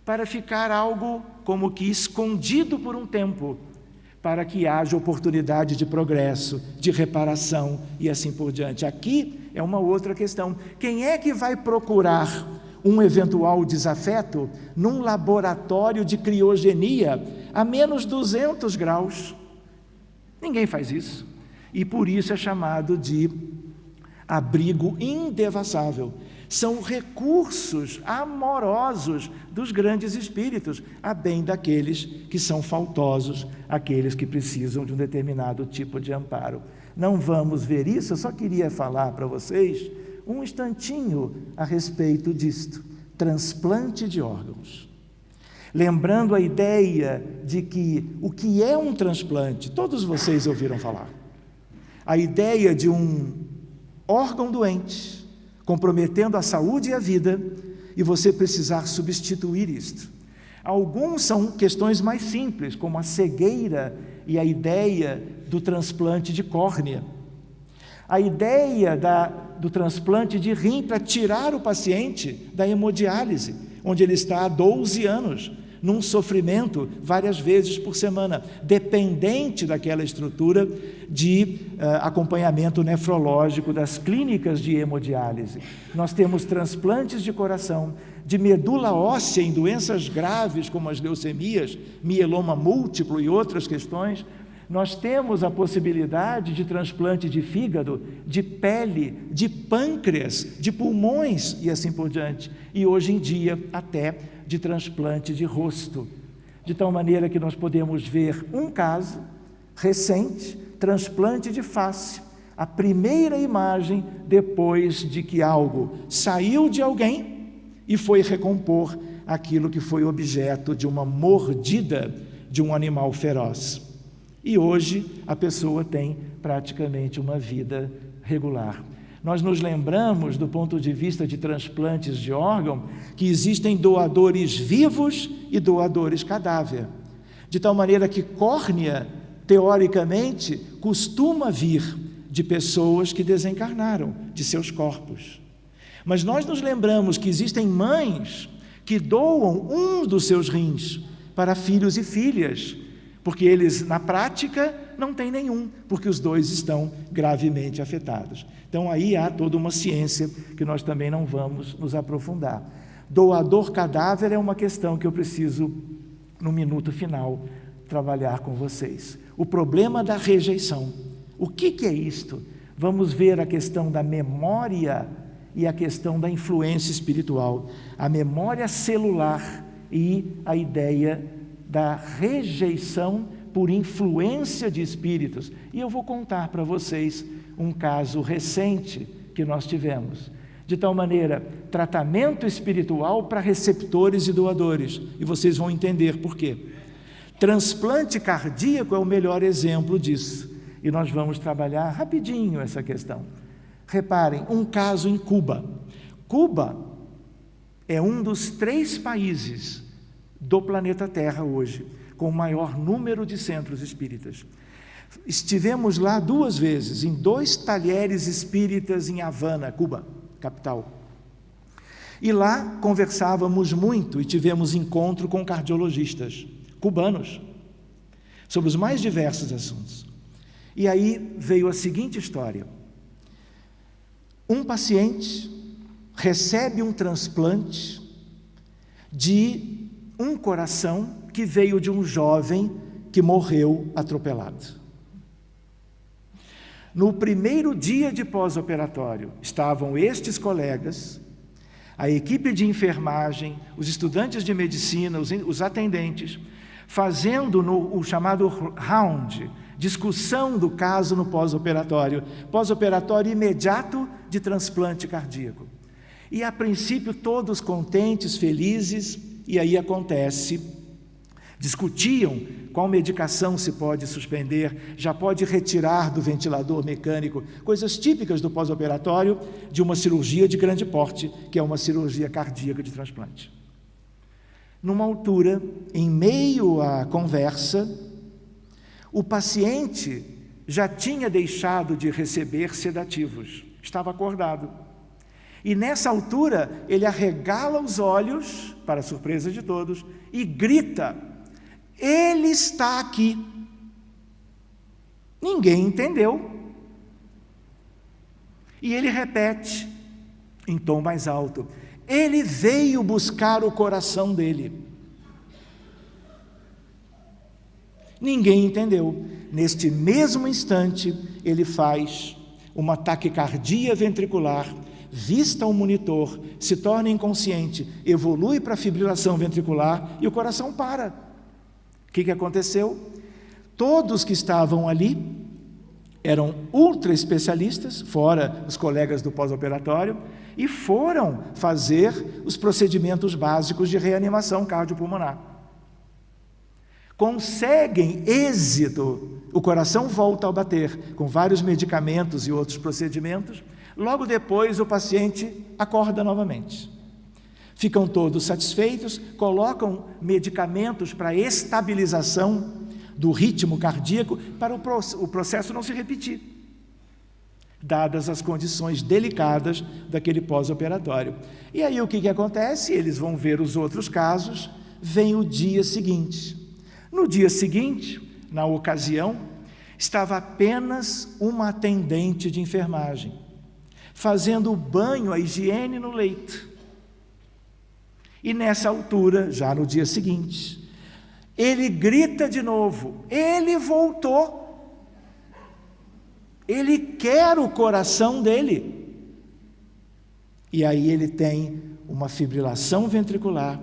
para ficar algo como que escondido por um tempo, para que haja oportunidade de progresso, de reparação e assim por diante. Aqui é uma outra questão. Quem é que vai procurar um eventual desafeto num laboratório de criogenia a menos 200 graus? Ninguém faz isso. E por isso é chamado de abrigo indevassável. São recursos amorosos dos grandes espíritos, a bem daqueles que são faltosos, aqueles que precisam de um determinado tipo de amparo. Não vamos ver isso, eu só queria falar para vocês um instantinho a respeito disto, transplante de órgãos. Lembrando a ideia de que o que é um transplante, todos vocês ouviram falar. A ideia de um órgão doente, comprometendo a saúde e a vida, e você precisar substituir isto. Alguns são questões mais simples, como a cegueira e a ideia do transplante de córnea. A ideia do transplante de rim para tirar o paciente da hemodiálise, onde ele está há 12 anos, num sofrimento várias vezes por semana, dependente daquela estrutura de acompanhamento nefrológico das clínicas de hemodiálise. Nós temos transplantes de coração, de medula óssea em doenças graves como as leucemias, mieloma múltiplo e outras questões. Nós temos a possibilidade de transplante de fígado, de pele, de pâncreas, de pulmões e assim por diante. E hoje em dia até de transplante de rosto. De tal maneira que nós podemos ver um caso recente, transplante de face, a primeira imagem depois de que algo saiu de alguém e foi recompor aquilo que foi objeto de uma mordida de um animal feroz. E hoje a pessoa tem praticamente uma vida regular. Nós nos lembramos, do ponto de vista de transplantes de órgão, que existem doadores vivos e doadores cadáver. De tal maneira que córnea, teoricamente, costuma vir de pessoas que desencarnaram de seus corpos. Mas nós nos lembramos que existem mães que doam um dos seus rins para filhos e filhas, porque eles, na prática, não têm nenhum, porque os dois estão gravemente afetados. Então, aí há toda uma ciência que nós também não vamos nos aprofundar. Doador cadáver é uma questão que eu preciso, no minuto final, trabalhar com vocês. O problema da rejeição. O que é isto? Vamos ver a questão da memória e a questão da influência espiritual. A memória celular e a ideia da rejeição por influência de espíritos. E eu vou contar para vocês um caso recente que nós tivemos. De tal maneira, tratamento espiritual para receptores e doadores. E vocês vão entender por quê. Transplante cardíaco é o melhor exemplo disso. E nós vamos trabalhar rapidinho essa questão. Reparem, um caso em Cuba. Cuba é um dos 3 países do planeta Terra hoje, com o maior número de centros espíritas. Estivemos lá 2 vezes, em 2 talheres espíritas em Havana, Cuba, capital. E lá conversávamos muito e tivemos encontro com cardiologistas cubanos, sobre os mais diversos assuntos. E aí veio a seguinte história. Um paciente recebe um transplante de um coração que veio de um jovem que morreu atropelado. No primeiro dia de pós-operatório, estavam estes colegas, a equipe de enfermagem, os estudantes de medicina, os atendentes, fazendo o chamado round, discussão do caso no pós-operatório imediato de transplante cardíaco. E a princípio todos contentes, felizes, e aí acontece, discutiam qual medicação se pode suspender, já pode retirar do ventilador mecânico, coisas típicas do pós-operatório de uma cirurgia de grande porte, que é uma cirurgia cardíaca de transplante. Numa altura, em meio à conversa, o paciente já tinha deixado de receber sedativos, estava acordado. E nessa altura, ele arregala os olhos, para a surpresa de todos, e grita: "Ele está aqui!" Ninguém entendeu. E ele repete, em tom mais alto: "Ele veio buscar o coração dele." Ninguém entendeu. Neste mesmo instante, ele faz uma taquicardia ventricular, vista ao monitor, se torna inconsciente, evolui para a fibrilação ventricular e o coração para. O que aconteceu? Todos que estavam ali eram ultra especialistas, fora os colegas do pós-operatório, e foram fazer os procedimentos básicos de reanimação cardiopulmonar. Conseguem êxito, o coração volta a bater, com vários medicamentos e outros procedimentos. Logo depois o paciente acorda novamente. Ficam todos satisfeitos, colocam medicamentos para estabilização do ritmo cardíaco para o processo não se repetir, dadas as condições delicadas daquele pós-operatório. E aí o que acontece? Eles vão ver os outros casos, vem o dia seguinte. No dia seguinte, na ocasião, estava apenas uma atendente de enfermagem, fazendo o banho, a higiene no leito. E nessa altura, já no dia seguinte, ele grita de novo, ele voltou, ele quer o coração dele. E aí ele tem uma fibrilação ventricular,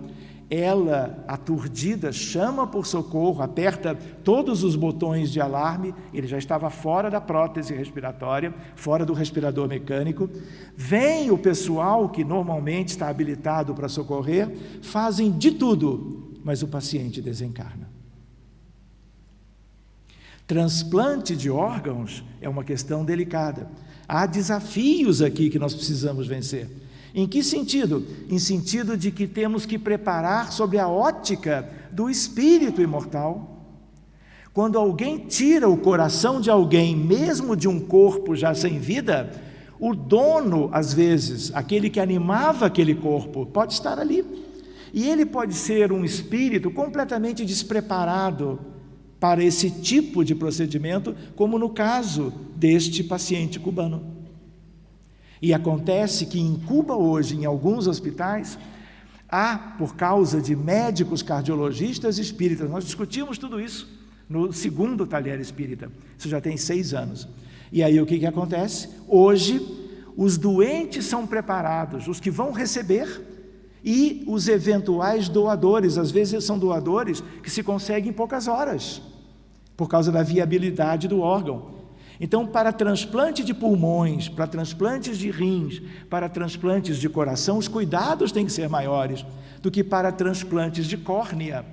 ela, aturdida, chama por socorro, aperta todos os botões de alarme, ele já estava fora da prótese respiratória, fora do respirador mecânico, vem o pessoal que normalmente está habilitado para socorrer, fazem de tudo, mas o paciente desencarna. Transplante de órgãos é uma questão delicada. Há desafios aqui que nós precisamos vencer. Em que sentido? Em sentido de que temos que preparar sobre a ótica do espírito imortal. Quando alguém tira o coração de alguém, mesmo de um corpo já sem vida, o dono, às vezes, aquele que animava aquele corpo, pode estar ali. E ele pode ser um espírito completamente despreparado para esse tipo de procedimento, como no caso deste paciente cubano. E acontece que em Cuba hoje, em alguns hospitais, há, por causa de médicos cardiologistas espíritas, nós discutimos tudo isso no segundo talher espírita, isso já tem 6 anos. E aí o que acontece? Hoje, os doentes são preparados, os que vão receber, e os eventuais doadores, às vezes são doadores que se conseguem em poucas horas, por causa da viabilidade do órgão. Então, para transplante de pulmões, para transplantes de rins, para transplantes de coração, os cuidados têm que ser maiores do que para transplantes de córnea,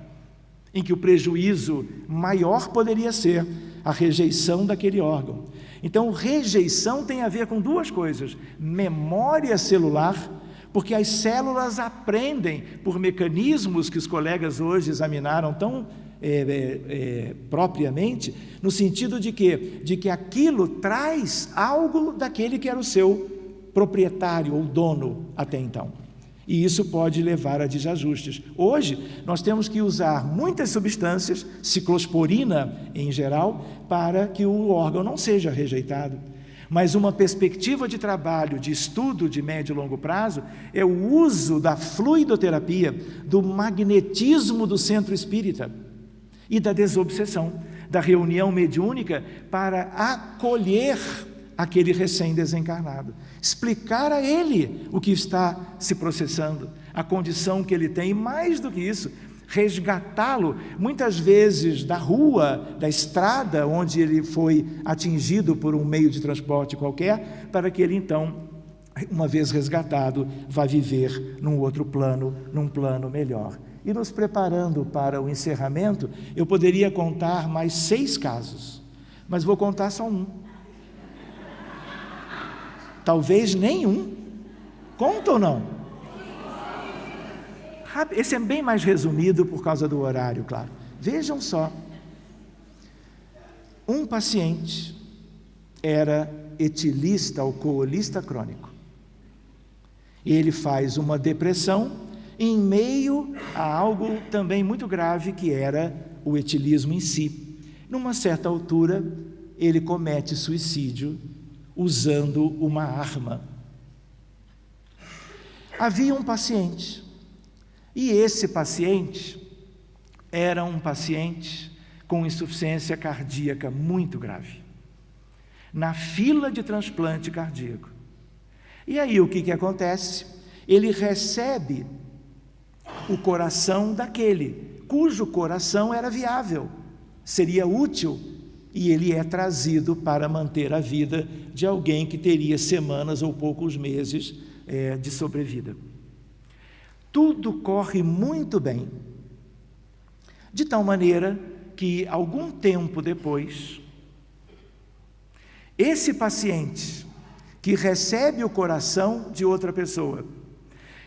em que o prejuízo maior poderia ser a rejeição daquele órgão. Então, rejeição tem a ver com 2 coisas: memória celular, porque as células aprendem por mecanismos que os colegas hoje examinaram tão propriamente, no sentido de que aquilo traz algo daquele que era o seu proprietário ou dono até então. E isso pode levar a desajustes. Hoje, nós temos que usar muitas substâncias, ciclosporina em geral, para que o órgão não seja rejeitado. Mas uma perspectiva de trabalho, de estudo de médio e longo prazo, é o uso da fluidoterapia, do magnetismo do centro espírita e da desobsessão, da reunião mediúnica para acolher aquele recém-desencarnado, explicar a ele o que está se processando, a condição que ele tem, e mais do que isso, resgatá-lo, muitas vezes da rua, da estrada onde ele foi atingido por um meio de transporte qualquer, para que ele então, uma vez resgatado, vá viver num outro plano, num plano melhor. E nos preparando para o encerramento, eu poderia contar mais 6 casos, mas vou contar só um. Talvez nenhum. Conta ou não? Esse é bem mais resumido por causa do horário, claro. Vejam só. Um paciente era etilista, alcoolista crônico. Ele faz uma depressão em meio a algo também muito grave, que era o etilismo em si. Numa certa altura, ele comete suicídio usando uma arma. Havia um paciente, e esse paciente era um paciente com insuficiência cardíaca muito grave, na fila de transplante cardíaco. E aí o que acontece? Ele recebe o coração daquele cujo coração era viável, seria útil, e ele é trazido para manter a vida de alguém que teria semanas ou poucos meses de sobrevida. Tudo corre muito bem, de tal maneira que, algum tempo depois, esse paciente que recebe o coração de outra pessoa,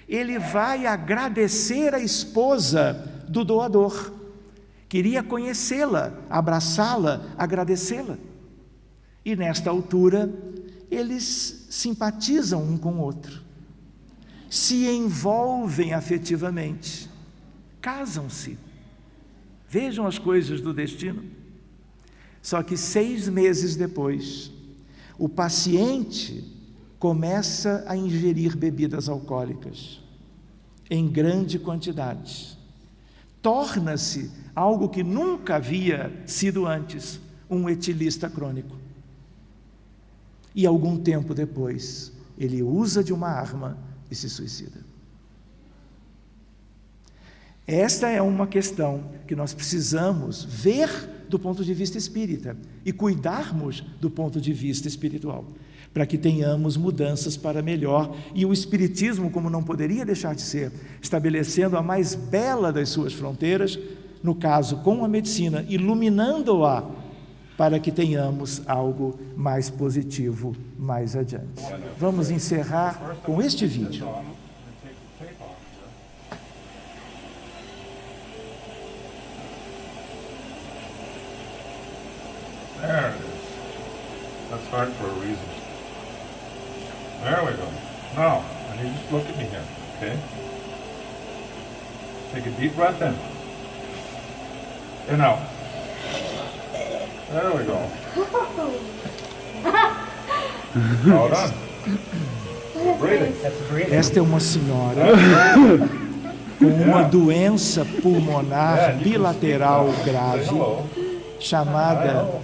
ele vai agradecer a esposa do doador. Queria conhecê-la, abraçá-la, agradecê-la. E nesta altura, eles simpatizam um com o outro, se envolvem afetivamente, casam-se. Vejam as coisas do destino. Só que 6 meses depois, o paciente começa a ingerir bebidas alcoólicas em grande quantidade. Torna-se algo que nunca havia sido antes, um etilista crônico. E algum tempo depois, ele usa de uma arma e se suicida. Esta é uma questão que nós precisamos ver do ponto de vista espírita e cuidarmos do ponto de vista espiritual, para que tenhamos mudanças para melhor. E o Espiritismo, como não poderia deixar de ser, estabelecendo a mais bela das suas fronteiras, no caso com a medicina, iluminando-a para que tenhamos algo mais positivo mais adiante. Vamos encerrar com este vídeo. There it is. That's hard for a reason. There we go. Now, I need you to look at me here, okay? Take a deep breath in. And out. There we go. All done. Breathing. Esta é uma senhora com uma doença pulmonar bilateral grave, chamada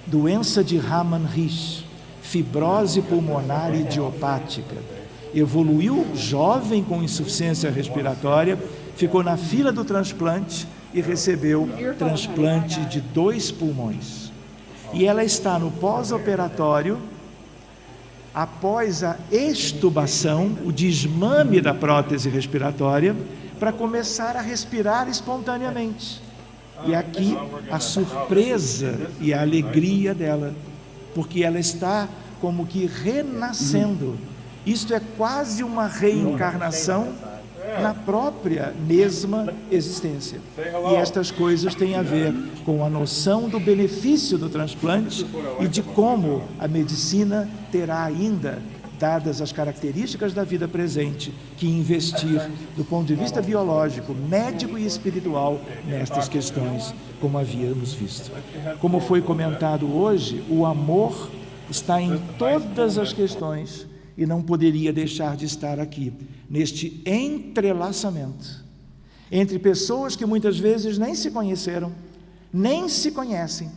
doença de Raman-Rich, fibrose pulmonar idiopática. Evoluiu jovem com insuficiência respiratória, ficou na fila do transplante e recebeu transplante de 2 pulmões. E ela está no pós-operatório, após a extubação, o desmame da prótese respiratória, para começar a respirar espontaneamente. E aqui a surpresa e a alegria dela, porque ela está como que renascendo. Isto é quase uma reencarnação na própria mesma existência. E estas coisas têm a ver com a noção do benefício do transplante e de como a medicina terá ainda, dadas as características da vida presente, que investir do ponto de vista biológico, médico e espiritual nestas questões, como havíamos visto. Como foi comentado hoje, o amor está em todas as questões e não poderia deixar de estar aqui, neste entrelaçamento entre pessoas que muitas vezes nem se conheceram, nem se conhecem,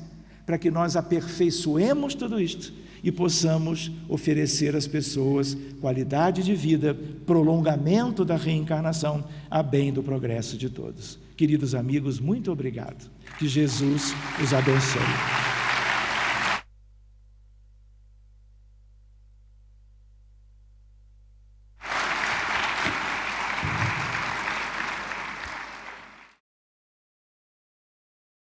para que nós aperfeiçoemos tudo isto e possamos oferecer às pessoas qualidade de vida, prolongamento da reencarnação, a bem do progresso de todos. Queridos amigos, muito obrigado. Que Jesus os abençoe.